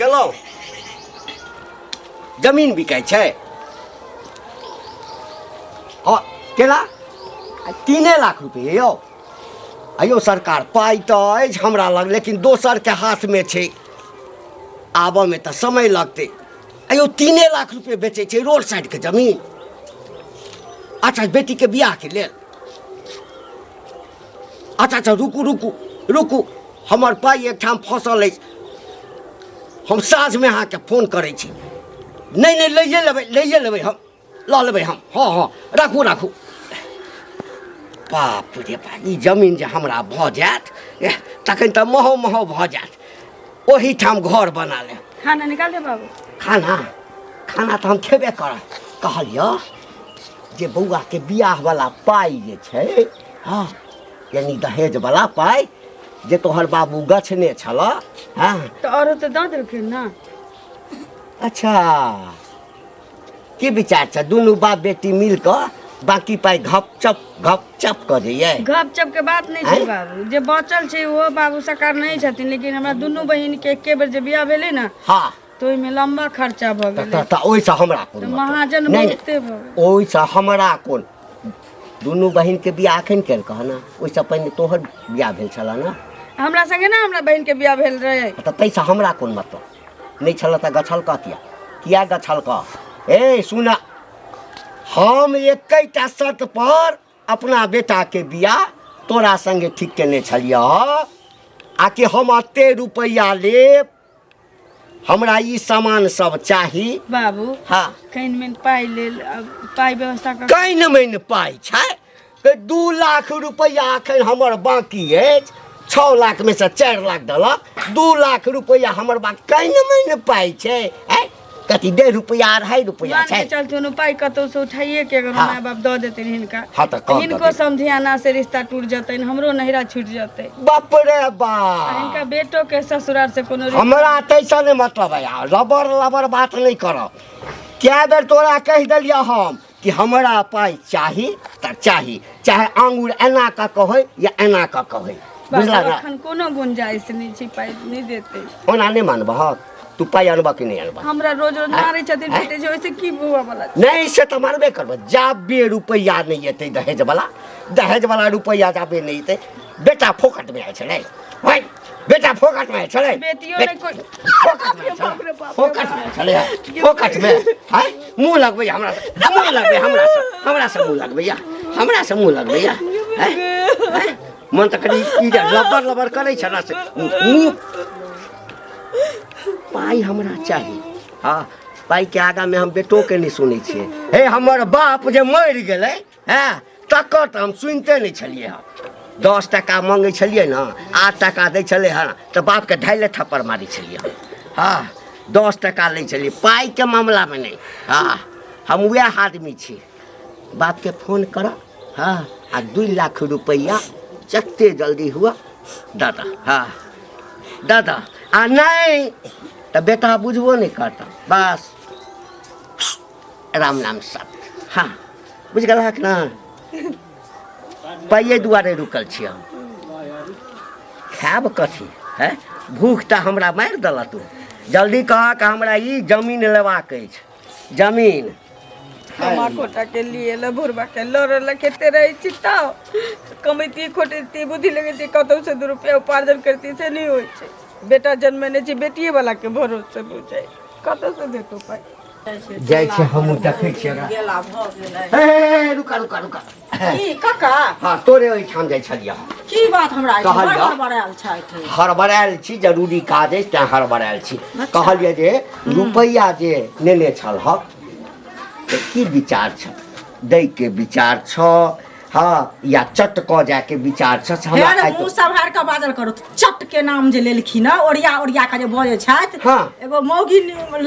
केलहुँ जमीन बिकाइ छै हाँ केना 3 लाख रुपये यौ अयो सरकार पाइ तऽ अछि हमरा लग लेकिन दोसरके हाथमे छै आबऽमे तऽ समय लगतै अयो 3 लाख रुपये बेचै छै रोड साइडके जमीन अच्छा बेटीके बियाहके लेल अच्छा अच्छा रुकू हमर पाइ एकठाम फँसल अछि हम साँझमे अहाँके फोन करै छी नहीं लइए लेबै हम लऽ लेबै हम हाँ राखू बाप रे बाप ई जमीन जे हमरा भऽ जायत तखन तऽ महो भऽ जायत ओहीठाम घर बना लेब खाना निकाल दे बाबू खाना तऽ हम खेबे करब कहलियै जे बौआके बियाहवला पाइ जे छै हाँ यानी दहेजवला पाइ जे तोहर बाबू गछने छलऽ हाँ तो और तो दऽ देलखिन ना अच्छा की विचार छै दुनू बाप बेटी मिल कऽ बाकी पाइ घपचप कऽ जइए गपचप के बात नहीं छै बाबू जे बचल छै वो बाबू सरकार नहीं छथिन लेकिन हमरा दुनू बहिन के एके बेर जे बियाह भेलै ना हाँ तो ओहिमे लंबा खर्चा भऽ गेलै तऽ ओहिसँ हमरा कोन तो मतलब? महाजन नहीं, बहुते भऽ गेलै ओहिसँ हमरा कोन दुनू बहिनके बियाह एखन केलकऽ ने ओहिसँ पहिने तोहर बियाह भेल छलऽ ने हमरा संगे ना हमरा बहिन के बियाह भेल रहे तऽ ताहिसँ हमरा कोन मतलब नहीं छलऽ तऽ गछलकऽ किया गछलकऽ ए सुन हम एकेटा शर्त पर अपना बेटाके बियाह तोरा संगे ठीक केने छलियै आ कि हम एते रुपैआ लेब हमरा ई सामान सब चाही बाबू हाँ कहीं में पाई व्यवस्था कर कहीं मैन पाइ छै 2 लाख रुपैआ एखन हमर बाकी अछि 6 लाख में से 4 लाख देलक 2 लाख रुपैआ हमर बाकी कहीं मैन पाइ छै कथी 1.5 रुपैआ 2.5 रुपैआ मान छै के चलथुन पाई कतौ से उठाइए के अगर हाँ। माय बाप दऽ देथिन हिनका हाँ तऽ कह हिनको देथिन। समधियाना से रिश्ता टूट जतै हमरो नहिरा छूट जतै बाप रे आ बाप हिनका बेटो के ससुराल से कोनो रिश्ता हमरा तैसा नहीं मतलब है यार रबर बात नहीं करब क्या बेर तोरा कह दिलिया हम कि हमरा पाइ चाही तऽ चाही चाहे आंगूर एना कऽ कहै या एना कऽ कहै बुझला बाबू ना अखन कोनो गुंजाइश नहीं छै पाई नहीं देते ओना नहीं मानबह तू पाइ अनबह कि नहीं अनबह हमरा रोज मारै छथिन बेटे छै ओइसे की बुआ वाला छै? नहीं से तो मारबे करब जाबे रुपैआ नहीं एतै दहेजवला रुपैआ जाबे नहीं एतै बेटा फोकट में आयल छलै भाई बेटा फोकट में आयल छलै बेटियों ने कोई फोकट में छलै फोकट में हाय मुँह लगबै हमरा से मुँह लगबै हमरा से मुँह लगबै हमरा से मुँह लगबै मन तऽ कनि ई जे लबर करै छ ना से मुँह पाइ हमरा चाही हाँ पाइ के आगा में हम बेटो के नहीं सुनै छियै हे हमर बाप जे मरि गेलै हैं तकर तऽ हम सुनिते नहीं छलियै हँ 10 टका मांगै छलियै ना 8 टका दै छलै हँ तऽ बापके ढाइले थप्पड़ मारै छलियै हँ हाँ 10 टका लै छलियै पाइ के मामला में नहीं हाँ हम वएह आदमी छी बापके फोन करब हाँ आ 2 लाख रुपैआ जते जल्दी हुआ दादा हाँ दादा आ नहीं तो बेटा बुझबो नहीं करता बस राम सब हाँ बुझ गलक ना पाइए दुआरे रुकल छी हम खायब कथी है भूख तऽ हमरा मारि देलक तू जल्दी कह कि हमरा ई जमीन लेबाक अछि जमीन कमा खोटा के लिए ल भुरबा के लड़ खेते रही चिता कमैती खोटेती बुद्धि लगेती कतौ से 2 रुपया उपार्जन करती से नहीं होय छै बेटा जन्मने छै बेटिए वाला के भरोसे बुझै कतौ से देतो पाई जाइ छै हम देखै छियै गेला भ गेलै हे रुका की काका हाँ तोरे ओहिठाम जाइ छलियै की बात हमरा कहलियै। हड़बड़ायल छथि हड़बड़ायल छी जरूरी काज अछि तेँ हड़बड़ायल छी कहलियै जे रुपैआ जे लेने छलहक से की विचार छ दै के विचार छ हाँ या चट कऽ जाय के विचार छ हमरा हेर आइ मुँह तो सब हार के बाजल करू चट के नाम जे लेलखिन ओरिया के जे बजै छथि हाँ। एगो मौगी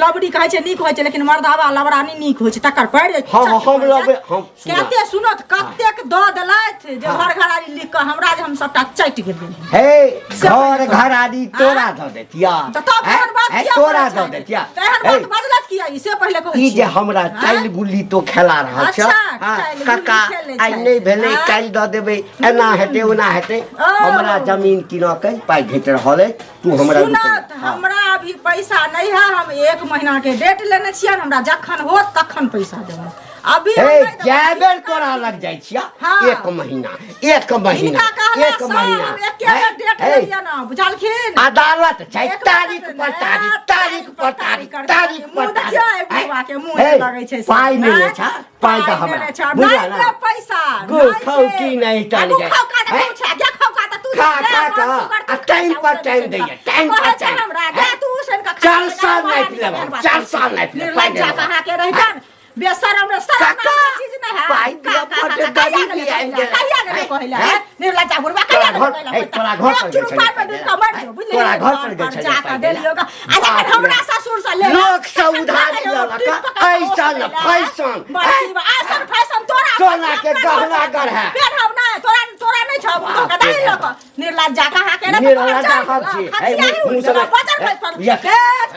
लबड़ी कहै छै नीक होइ छै लेकिन मर्दावा लबड़ानी नीक होइ छै तकर पैर हाँ, हम लबे हम कते सुनत कतेक दऽ देलथि जे घर घरारी लिख कऽ हमरा जे हम सबटा चटि गेलियै हे घर घरारी तोरा दऽ देतिया तऽ तब एहन बात किया तोरा बोलै दऽ छथि? देतिया तऽ एहन बात बजलत किया ई से पहिले ले कहै ई जे छियै? हमरा टाइल गुल्ली तो खेला रहल छ अच्छा, टाइल गुल्ली काका खेलै आइ छै। नहि भेलै हाँ? काल्हि दऽ देबै एना हेतै ओना हेतै हमरा जमीन किनऽ के पाइ भेट रहल है तू हमरा सुनत हमरा अभी पैसा नहीं है हम 1 महीना के डेट लेने छियै हमरा जखन हो तखन पैसा देबै अभी हम हे नहीं देबै। जाबेर तोरा लग जाइ छिया हाँ। 1 महीना 1 महीना इनका कहला 1 महीना हम एके बेर डेट हे, लेलियै ना बुझलखिन अदालत छै एक तारीख बात पर ने, तारीख तारीख पर तारीख तारीख पर मुँह देखियौ, एहि बुढ़वा के मुँह हे, लगै छै से। पाइ नहि हैं? छ पाइ तऽ हमरा लेने छ, बुझल नहीं ना दे पैसा गो खाउ की नहीं टाल गो जाए। खाउ का हैं? तू छै गे खाउ का तू खा दे, खा और खा सुगर आ तू टाइम खा, पर उसे टाइम से दैए खा। टाइम कहै पर छै टाइम हमरा गे तू उसे का 4 साल नहीं पिलेबा 4 साल नहीं पिले पाइ निर्लज्जा देबा कहा के रहतन बेशरम रे शरम काका, नाम के चीज नहीं है पाइ दिया फटे गाड़ी भी आइन गेल। कहिया ने कहला हैं? निर्लज्जा बुढ़वा तोरा कहिया घर- ने हे, तोरा घर पर गेल छलियै पर दिन का मर जो बुझले तोरा घर पर गेल छलियै जाका पाइ देलियो देला। आ जखन हमरा ससुर से ले लोक से उधारी लेलक ऐसन फैशन ऐसन फैशन तोरा सोना के गहना गढ़ा पेढ़ब ना तोरा नहीं छ तो बाप कदाई रे। लक निर्लज्जा कहा के रे निर्लज्जा हम छी। हे, मुँह से बात- बचन फैस पर ये-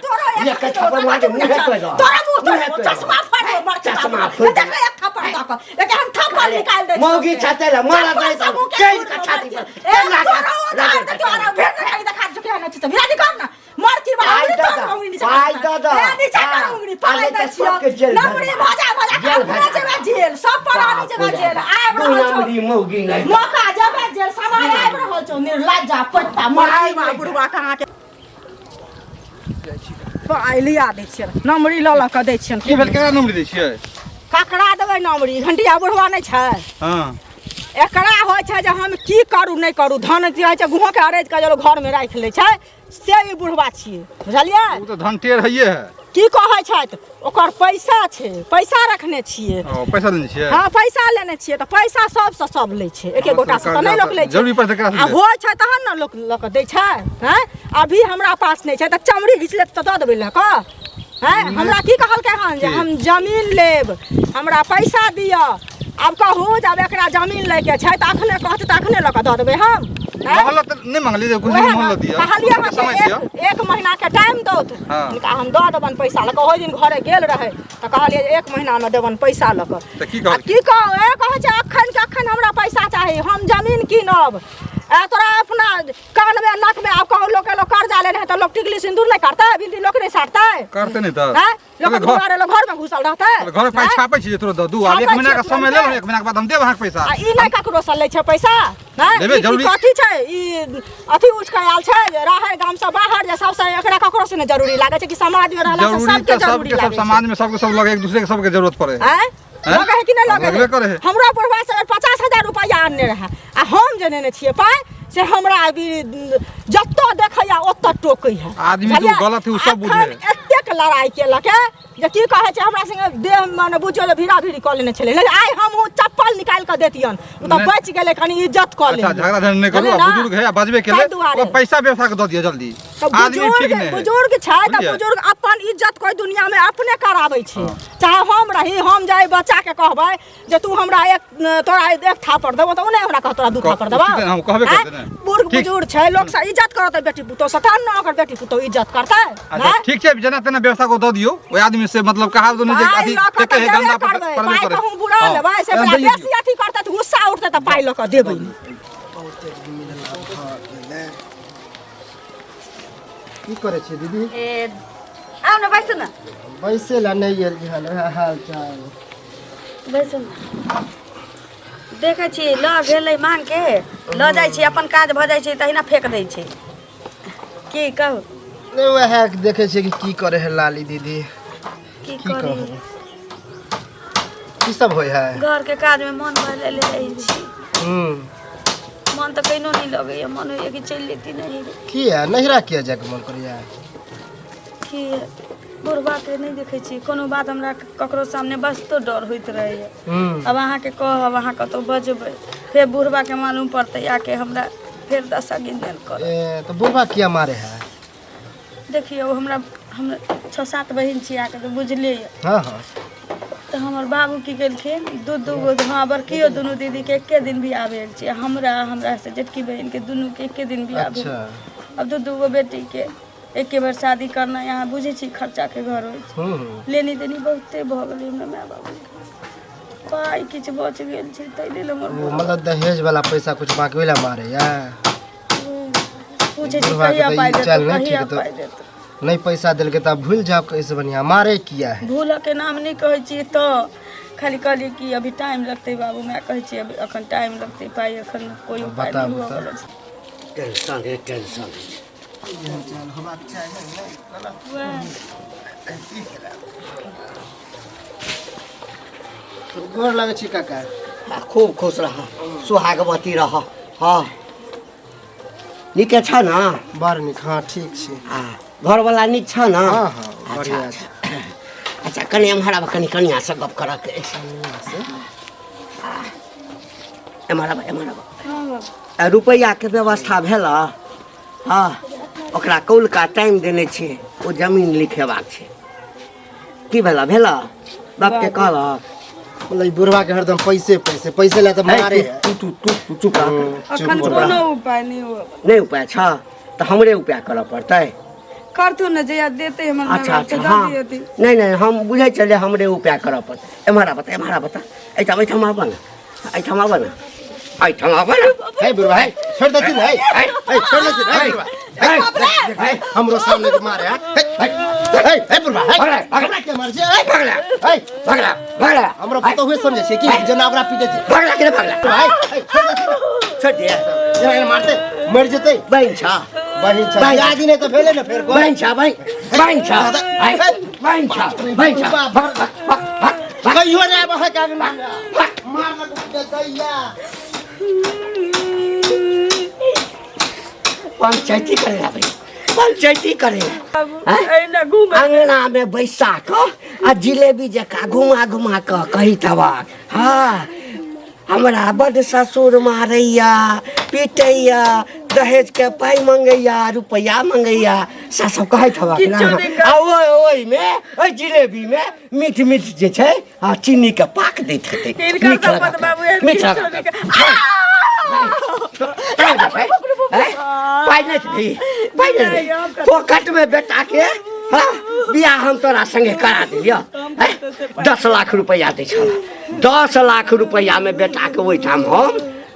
तोरा ये के थप्पड़ मार के मुँह पे दो। तोरा मुंह मुँह पे तो दो। चश्मा फाड़ मर चश्मा फोड़ दो। देख एक थप्पड़ दक लेकिन हम थप्पड़ निकाल दे मौगी छाते ला मारा जाए तो चेन का छाती पर ए तेला तोरा तोरा भेट नहीं देखा चुके ना छ विरादी कर ना मर की पाइ बात दऽ दऽ, पाइ दऽ दऽ। ए नीचे हाँ, कर उंगली पाइ आले दे तऽ सबके जेल नमरी भेजबा। भजा जेल अपना भेजबा। जगह जेल सब परानी जगह जेल आब तू रहल छौ नमरी मौगी नहीं मौका जगह जेल समय आब रहल छौ निर्लज्जा पट्टा मराई मा बुढ़वा कहाँ के पाइ लिया दै छियै नमरी लऽ लऽ कऽ दै छियन की भेल केकरा नंबर दै छियै ककरा देबै नमरी घंटिया बुढ़वा नहीं छै हाँ एकरा होइ छै जे हम की करू नहीं करू धन रहै छै गुहो के अरेज के घर में राखि लै छै से ई बुढ़वा छियै बुझलियै वो तो धन टेढ़ हइये है की कहै छथि ओकर पैसा छै पैसा रखने छियै ओ पैसा देने छियै हाँ पैसा लेने छियै तऽ पैसा सबसँ सब लै छै एक गोटा से तऽ नहीं लोक लै छै जरूरी पड़तै केकरा से आ ले? होइ छै तहन ने लोक लऽ कऽ दै छै हैं अभी हमरा पास नहीं छै तऽ चमड़ी घीच लेत तऽ दऽ देबै लऽ कऽ हैं हमरा की कहलकै हन जे की? हम जमीन लेब हमरा पैसा दिअ आब कहू जब एकरा जमीन लैके छै तऽ अखने कहतै तऽ अखने लऽ कऽ दऽ देबै हम हैं? मोहल्ला तो नहीं मांगली कुछ ओहे दिन ने, मोहल्ला दिया कहलियै हन समय जे दिया एक महीना के टाइम दो हाँ। हुनका हम दऽ देबनि पैसा लऽ कऽ ओहि दिन घरे गेल रहे तऽ कहलियै जे 1 महीना में देबनि पैसा लऽ कऽ तऽ की आ कहलकै? की कहू ए कहै छै अखन के अखन हमरा पैसा चाही हम जमीन कीनब आ तोरा अपना कान में नक में आब कहू लोग कर्जा लेने है तो लोग टिकली सिंदूर नहीं करते बिंदी लोग नहीं साटते करते नहीं तो हैं लोग दुआरे लोग घर में घुसल रहते घर में पाई हैं? छापे छी तोरा दू आब 1 छापै महीना का छियै समय ले लो तुरंते। 1 महीना के बाद हम देब अहाँ के पैसा आ ई नहीं ककरो से लै छै पैसा हैं? लेबै, ई जरूरी- कथी छै ई अथी उठ के आयल छै जे रहे गाम से बाहर जे सबसे एकरा ककरो से नहीं जरूरी लागे छै कि समाज में रहला से जरूरी सबके तो जरूरी सबके सब लागे छै समाज में सबके सब लगे एक दूसरे के सबके जरूरत पड़े है हैं लगे है कि नहीं लगे लगबे करे है। हमरा बुढ़वा से 50,000 रुपया आनने रहे आ हम जे नेने छियै पाइ से हमरा अभी जत्तो देखैया ओत्तो टोकै है आदमी जो बुझलियै? गलत है, उ सब बुझे है। अखन एतेक लड़ाई केलक है जे की कहै छै हमरा संगे देह माने बुझियो जे भीड़ा भीड़ी कऽ लेने छलै लेकिन आइ हम चप्पल निकाल कऽ देतियन उ तऽ नहीं। बच गेलै कनी इज्जत कऽ अच्छा लेलियै झगड़ा झगड़ा नहीं करू बुझलियै अब ना? बुजुर्ग है बाजबे के ताहि ले दुआरे। वो पैसा व्यवस्था के दो दिया जल्दी तऽ आदमी ठीक नहीं है बुजुर्ग छै तऽ बुझलियै? बुजुर्ग अपन इज्जत कोई दुनिया में अपने कराबै छै चाहे हम रही हम जाय बच्चा के कहबै जे तू हमरा तोरा 1 थापड़ देबो तऽ उन्हें हमरा कह तोरा 2 थापड़ देबो ठीक है, हम कहबे करते ने। बूढ़ ठीक। बुजुर्ग छै लोग से इज्जत करतै बेटी पुतौ से तहन न ओकर बेटी पुतौ इज्जत करतै अच्छा हैं? ठीक है जना तना व्यवस्था को दो दियो ओइ आदमी से मतलब कहा दोनों जे पाइ अथी लऽ कऽ के तऽ है धंधा देबे पर करबै करबे पाइ करे कहूँ बुरा हाँ, लेबै से हाँ, बड़ा दैए बेसी अथी करतै तऽ गुस्सा उठतै तऽ पाइ लऽ कऽ देबै की करे छी दीदी ए आउ न बैसु न बैसे ला नहीं गेल हन हाल चाल बैसु न देखै छी ल गेलै मांग के ल जाइ छी अपन काज भ जाइ छै तहिना फेक दै छै की कहू नहीं वह देखे छी कि की करे है लाली दीदी की की करी कहू की सब होय है घर के काज में मन भरले रहै छी मन तो कहिनो नहीं लगैया मन होइए कि चलि लेती नहीं रे की है नहिरा किया जाके मन करिया की बुढ़बा के नहीं देखै छी कोनो बात हमरा ककरो सामने बस तो डर होइत रहैया अब अहाँ के कहब अहाँ कतौ बजबै फेर बुढ़बा के मालूम पड़तै आके हमरा फेर दशा गिनजन कर ए तो बुढ़वा किया मारे है देखियौ हमरा हम 6-7 बहिन छी आके तो बुझले य हाँ हाँ तो हमर बाबू की केलखिन दू गो हाँ बड़कियो दुनू दीदी के एके दिन बियाह भेल छै हमरा से जेठकी बहिन के दुनू के एके दिन बियाह भेल अच्छा अब दू गो बेटी के एक बार शादी करना यहाँ बुझे छी खर्चा के घर हो लेनी देनी बहुते भ गेलै हमरा माय बाबू पाई किछ बच गेल छै तै लेल हमर मतलब दहेज वाला पैसा कुछ बाकी वाला मारे या पूछे छी कहिया पाई देत कहिया पाई देत नहीं पैसा दिल के तब भूल जाओ कैसे बढ़िया मारे किया है भूल के नाम नहीं कहै छी तो खाली कहली कि अभी टाइम लगते बाबू मैं कहै छी अभी अखन टाइम लगते पाई अखन कोई उपाय नहीं हुआ वाला टेंशन है टेंशन गोर लगे छी काका खूब खुश रह सुहागवती रह हाँ नीके छ ना बड़ नीक हाँ ठीक छै घर वाला नीक छ ना हाँ हाँ बढ़िया छै अच्छा कनी एम्हर कनी कनिया से गप करऽ के एम्हर रुपैया के व्यवस्था भेल हाँ ओकरा कौल का टाइम देने छियै ओ जमीन लिखेबाक छै की भेला बाप के कहलक मतलब बुढ़वा के हरदम पैसे पैसे पैसे ले तो मारे है तू चुप रह अखन कोनो उपाय नहीं हुआ नहीं उपाय छ तो हमरे उपाय करऽ पड़तै करतू न जया देते हमर माय अच्छा बाप अच्छा के हाँ दे दियौ नहीं हम बुझे चले हमरे उपाय करऽ पड़तै एम्हर बता एहिठाम आबऽ न है बुढ़वा है छोड़ देती है छोड़ देती है बुढ़वा है हमरो सामने के मारे है बुढ़वा है भगला के मार जे भगला हमरो पता हुए समझे छै कि जना ओकरा पीटे छै भगला है छोड़ दे जे मारते मर जेतै बहन छ याद नहीं तो भेले न फेर बहन छ कहियो नहीं आबे है कागन मार लग दैया पंचायती करेला एना घूम अंगना में बैसा आ जिलेबी जका घुमा के कही तबक हाँ हमरा बड़ ससुर मारैया पीटैया दहेज के पाई मंगैया रुपया मंगैया सब कहैत हबक ओहि में ओहि जिलेबी में मीठ जे छै आ चीनी के पाक दैत हेतै मीठ पाई नहीं पोखट में बेटा के बियाह हम तोरा संगे करा दिलियो 10 लाख रुपया दै छल 10 लाख रुपया में बेटा के ओहिठाम हम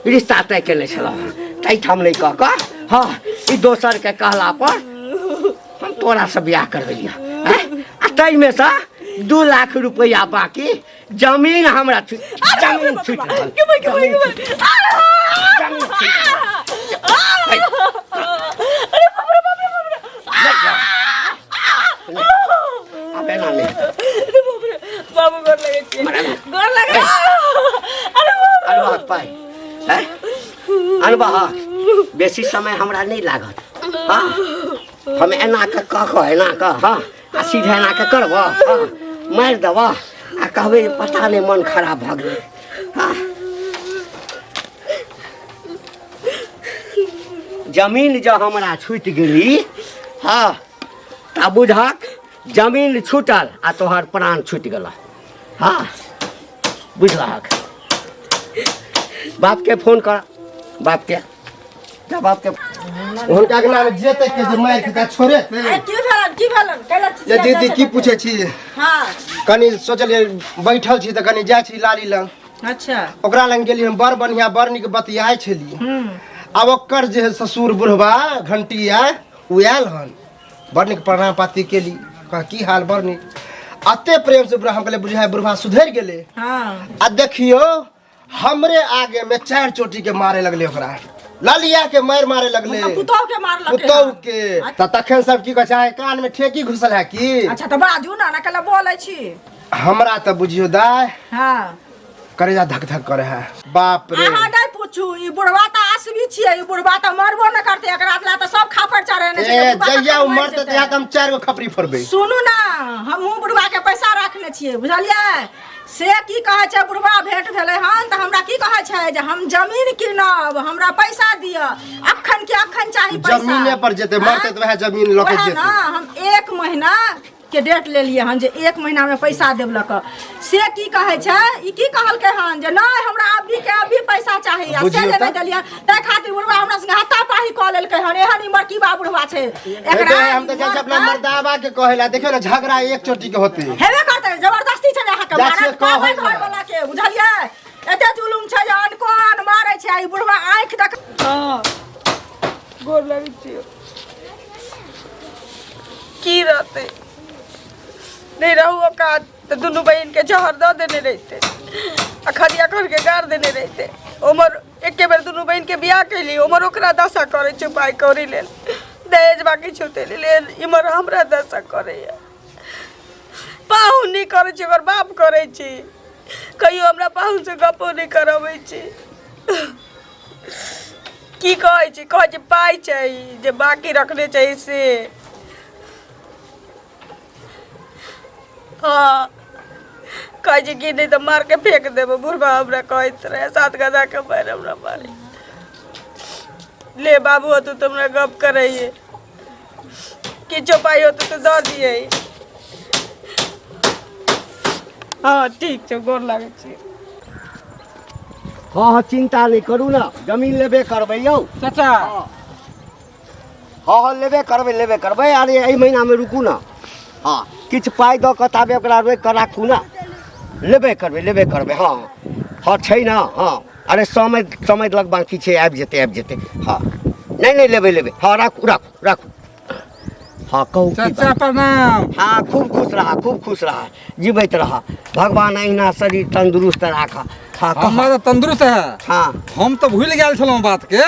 रिश्ता तय केने छलहुँ ताहिठाम नहीं कह कऽ हाँ ई दोसर के कहला पर हम तोरा से बियाह करबैलियो आ ताहिमे से 2 लाख रुपया बाकी जमीन हमरा जमीन छूट बाबू गोर लगे अनबा बेसी समय हमरा नहीं लागत हाँ हम एना के हाँ आ सीधे एना के करब हाँ मारि देब आ कहबै पता नहीं मन खराब भ गेलै हाँ जमीन जो हमरा छूट गेली हाँ ता बुझक जमीन छूटल आ तोहर प्राण छूट गेल हाँ बुझलक बाप के फोन कर बाप के बाप के हुनका के नाम जेते के जे मार के छोड़े की भेलन ये दीदी की पूछे छी हाँ कनी सोचलिए बैठल छी त कनी जाय छी लाली लंग अच्छा ओकरा लंग गेली हम बड़ बढ़िया बड़ नीक बतियाय छली अब ओकर जे ससुर बुढ़वा घंटिया उ आयल हन बड़ नीक प्रणाम पाती केली कह की हाल बड़ नीक अते प्रेम से बुढ़ा हम कहले बुझाय बुढ़वा सुधर गेले हाँ आ देखियो हमरे आगे में 4 चोटी के मारे लगले ओकरा लालिया के मारे लगले पुतौ के मार लगे पुतौ के त तखन सब की कह चाहे कान में ठेकी घुसल है की अच्छा त बाजू ना कला बोलै छी हमरा त बुझियो दाय हाँ करेजा धक धक करे है बाप रे अहाँ नहीं पूछू ई बुढ़वा त आसवी छियै ई बुढ़वा त मरबो न करते एकरा ला त सब खापर चढ़ेने छै जइया उमर त या हम 4 गो खपरी फोड़बे सुनू ना हमहू बुढ़वा के पैसा रखले छियै बुझलियै से की कहे छै बुढ़वा भेंट भेले हन त हमरा की कहे छै जे हम जमीन किनब हमरा पैसा दिय अखन के अखन चाही पैसा जमीने पर जेते मरते त वह जमीन लके जेते ना हम 1 महीना के डेट ले लिए हन जे 1 महीना में पैसा देबलक से की कहे छै ई की कहलकै हन जे नहीं हमरा अभी के अभी पैसा चाहिए से जे नहीं देलिए तै खातिर बुढ़वा हमरा संगे हाथापाही क लेलकै हन एहन इमर की बा बुढ़वा छै एकरा हम तो जैसे अपना मर्दावा के कहेला देखियो ना झगड़ा एक चोटी के होते हेबे करते जबरदस्ती छै अहाँ के मारत पाबै घर वाला के बुझलिए एते जुलुम छै जे अनकोन मारै छै ई बुढ़वा आंख देख हाँ गोर लगे छियो की रहते नहीं रहू का तो दोनों बहन के जहर दे देने रहते अखरिया करके गाड़ देने रहते उमर एक बेर दोनों बहन के बियाह कैली उमर ओकरा दशा करे छै पाई कौड़ी लेल दहेज बाकी छूटे लेल इमर हमरा दशा करे पाहुन नहीं करे छै ओकर बाप करे छै कहियो हमरा पाहुन से गपो नहीं करबै छै की कहै छै पाई चाहिए जे बाकी रखने चाहिए से हाँ कहे छै कि नहीं तो मार के फेंक देबो बुढ़वा हमरा कहैत रहे 7 गदा के मार हमरा मारे ले बाबू तू तुमरा गप करैए किछो पाई हो तो दऽ दिए हाँ ठीक छै गोर लागै छी हाँ हाँ चिंता नहीं करू ना जमीन लेबे करबै यौ चाचा हाँ हाँ लेबे करबै अरे एहि महीना में रुकू ना हाँ किछु पाई दऽ कऽ ताबे ओकरा रोकि कऽ राखू ना लेबे करबै हाँ हाँ छै ना हाँ अरे समय लग बाकी छै आबि जेतै हाँ नहीं लेबै हाँ राखू हाँ कहू चाचा प्रणाम। हाँ खूब खुश रहा जीवैत रहा भगवान अहिना शरीर तंदुरुस्त राखा हाँ हमारा तंदुरुस्त है। हाँ हम तो भूल गेल छलहुँ बात के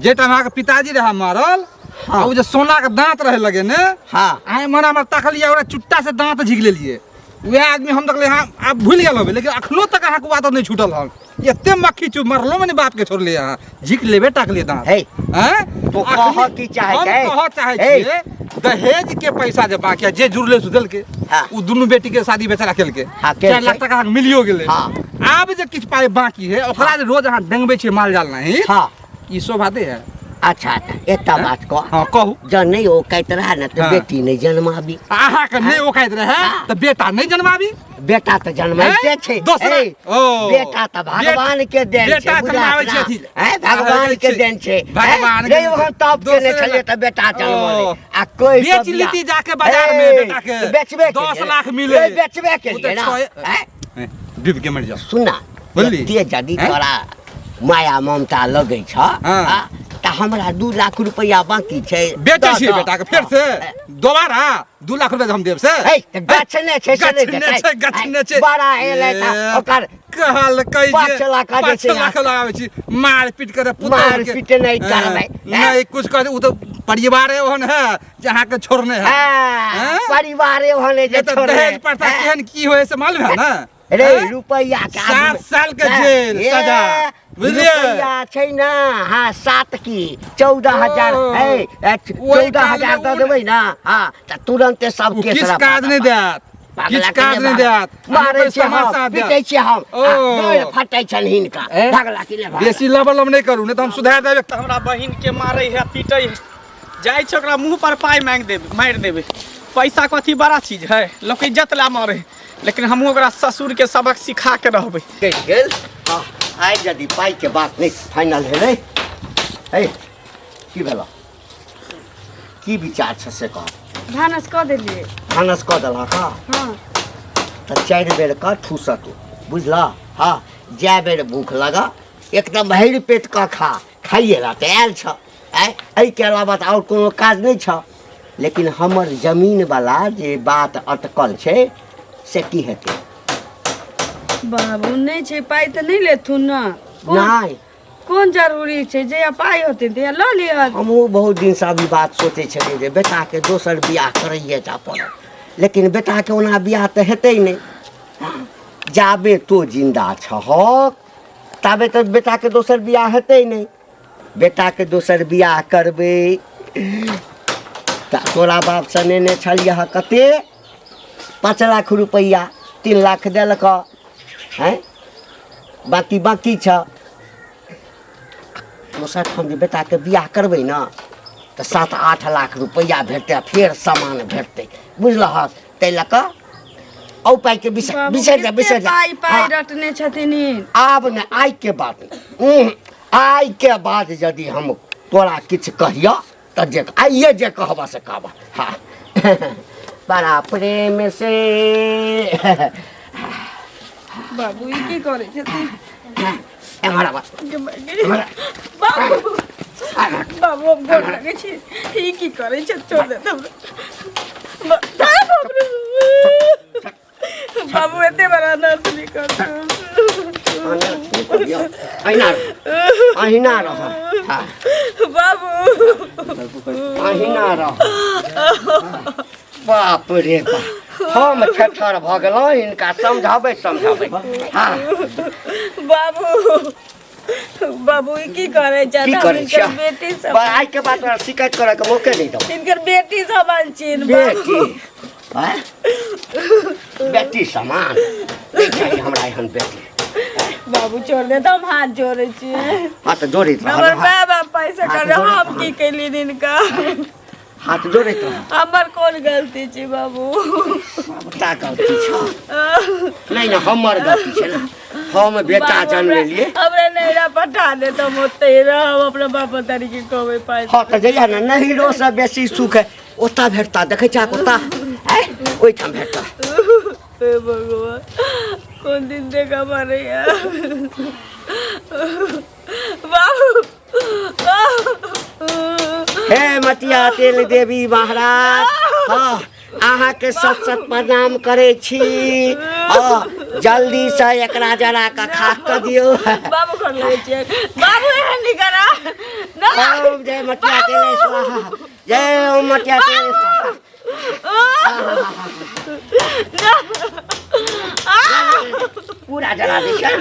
जे टाइम अहाँके पिताजी रहा मारल हाँ। वो जे सोना के दांत रहे लगे ने हाँ आए मना में तकलिए ओकरा चुट्टा से दांत झिक लेलिए वह आदमी हम देखले हाँ आप भूल गेल होबे लेकिन अखनो तक अहाँके बात नहीं छूटल हन एते मक्खी चुप मरलो मैंने बाप के छोड़लिए अहाँ झिक लेबे टाकलिए दांत हे हैं तो कह की चाहे हम छै कह चाहे छिए दहेज के पैसा जे बाकी है, जे जुड़ले सुदल के हाँ। उ दुनू बेटी के शादी बेचारा केल के हाँ, 4 लाख टका मिलियो गेले हाँ। आब जे किछ पाई बाकी है ओकरा जे रोज अहाँ डेंगबे छिए माल जाल नहीं हाँ ई शोभा दे है। अच्छा एकटा बात कह हाँ कहू जब नहीं ओ कहत रहा ना तो हाँ। बेटी नहीं जन्माबी अहाँ के नहीं ओकाइत रहे तो बेटा नहीं जन्माबी बेटा तो जन्माइते छै दोसरा ए, ओ बेटा तो भगवान के देन छै बेटा जन्माबै छै अथी भगवान के देन छै भगवान रे ओहन तप के ने छलिए त बेटा जन्मले आ कोई बेच लीती जाके बाजार में बेटा के बेचबे 10 लाख मिले बेचबे के लिए ना डूब के मर जाओ सुनना बोलली ते जदी तोरा माया ममता लगै छ त हमरा 2 लाख रुपया बाकी छै बेचे छिए बेटा के फिर से दोबारा 2 लाख रुपया हम देब से गाछ ने छै से नहि गछ ने छै बड़ा एलै त ओकर कहल कहि 5 लाख आ जे 5 लाख लगाबै छी मार पीट करे पुत्र मार पीट नहीं करबै नहीं कुछ कर उ तो परिवार ओहन है जहां के छोड़ने है परिवार ओहन है जे छोड़ने दहेज प्रथा केहन की होय से मालूम है ना रे रुपया के 7 साल के जेल सजा बुझलिए रुपया छै ना हाँ 7 की 14000 है 14000 दऽ देबै ना हाँ त तुरंते सब केस किस काज नहीं देत किस काज नहीं देत मारै छै हम पिटै छै हम डोर फटै छन हिनका भगला कि ले बेसी लबलम नहीं करू नहीं तो हम सुधार देबे हमरा बहिन के मारै है पीटै है जाइ छै ओकरा मुंह पर पाई मारि देबै पैसा कथी बड़ा चीज है लोक इज्जत ला मारे लेकिन हम ओकरा ससुर के सबक सिखा के रहबै कहि गेल हाँ आइ यदि पाई के बात नहीं फाइनल है रे हे की भेला की विचार छ से कह भानस कऽ देलिए भानस कऽ देलहा का हाँ त 4 बेर का ठूसत बुझला हाँ जै बेर भूख लगा एकदम भरि पेट का खाइए ला त आयल छ एहि के अलावा और कोनो काज नहीं छ लेकिन हमर जमीन वाला जे बात अटकल छै से की हेतै बाबू नहीं छै पाई तऽ नहीं लेथुन ना नहीं कोन जरूरी छै जे पाई होते ते लऽ लिअ हमहूँ बहुत दिन से अभी बात सोचे छलियै जे बेटा के दोसर बियाह करैए टा पड़त लेकिन बेटा के ओना बियाह तऽ हेतै नहीं जाबे तो जिंदा छहक ताबे तऽ बेटा के दोसर बियाह हेतै नहीं बेटा के दोसर बियाह करबै तऽ तोरा बाप से नेने छलियै कते 5 लाख रुपया 3 लाख देलक हैं बाकी छ दोसर ठाम जे बेटा के बियाह करबै ना तऽ 7-8 लाख रुपैआ भेटतै फेर सामान भेटतै बुझलहक ताहि लऽ कऽ औ पाइ के बिसरि जा पाइ रटने छथिन आब ने आइ के बाद आइ के बाद यदि हम तोरा किछु कहिय तऽ जे आइए जे कहबह से कहबह हाँ बड़ा प्रेम से बाबू ई की करे छथिन एम्हर आबह बाबू बाबू हम गोर लगे छी ई की करे छै छोड़ दे बाबू एते बड़ा नर्स निकल अहिना रह बाबू अहिना रह बाप रे बाप हम ठेठर भऽ गेलहुँ हिनका समझाबै हाँ बाबू बाबू ई की करे छै की करै छै बेटी सब आइ के बाद तोरा शिकायत करऽ के मौके नहि दो इनकर बेटी सब छिन बेटी हैं? बेटी समान नहीं चाहिए हमरा एहन बेटी बाबू छोड़ दे तो हम हाथ जोड़े छियै हाथ जोड़ैत हमर रह बाप पैसा कर हम की कैली इनका हाथ जोड़ैत रह हमर कोन गलती छै बाबू बता गलती छ नहीं ना हमर गलती छै ना हम बेटा जन्मेलिए हमरे नैरा पठा दे तो मोते रहब अपना बाप तरीके कहबै पाइ हाँ तऽ जइया ने नहिरो से बेसी सुख है ओता भेटता देखै छा ओता ओहिठाम भेटता हे भगवान कौन दिन देखा मारे यार बाबू हे मटिया तेल देवी महाराज हाँ अहाँ के सत प्रणाम करे छी जल्दी से एकरा जरा के खाक के दियो बाबू कर ले छै बाबू एहन नहीं करा ना ओम जय मटिया तेल स्वाहा जय ओम मटिया तेल स्वाहा पूरा जला दे छै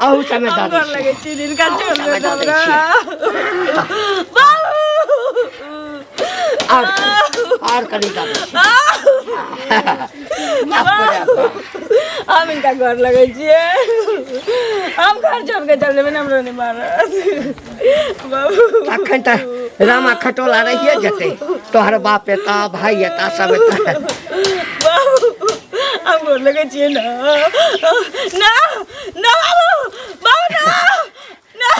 अहू समय हम दे कर लगे छी दिन का छोड़ दे हमरा बाबू और कनी का हम इनका घर लगे छियै हम घर छोड़ के चल जेबै हमरो नहीं मारत बाबू अखन त रामा खटोला रहिए जेते तोहर बाप एता भाई एता सब एता बाबू हम घर लगे छियै ना ना ना बाबू बाबू ना ना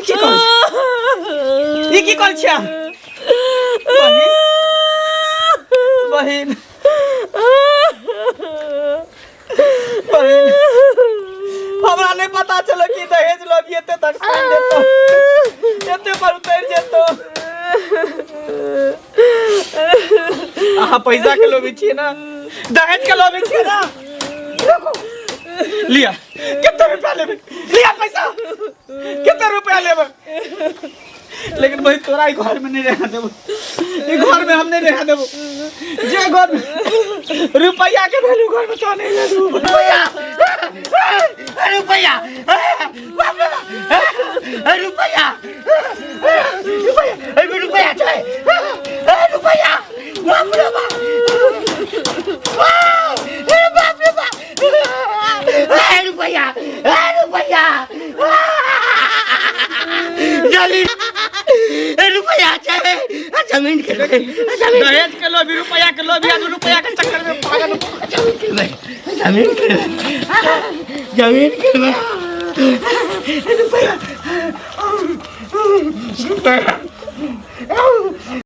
छोड़ दे ई की कर छिया बहिन बहिन हमरा नहीं पता चलो कि दहेज लोग एते तक छोड़ देतो एते पर उतर जेतो आहा पैसा के लोभी छिए ना दहेज के लोभी छिए ना लिया कितना रुपया लेबे लिया पैसा कितना रुपया लेबे लेकिन भाई तोरा ई घर में नहीं रहने देबो ई घर में हम नहीं रहने देबो जे घर में रुपया के वैल्यू घर में तो नहीं ले दूं रुपया रुपया रुपया रुपया छै रुपया बाप रे बाप बाप रे बाप रुपया रुपया रुपया छै जमीन के दहेज के लोभी रुपया के लोभी आज रुपया के चक्कर में पागल जमीन के रुपया रुपया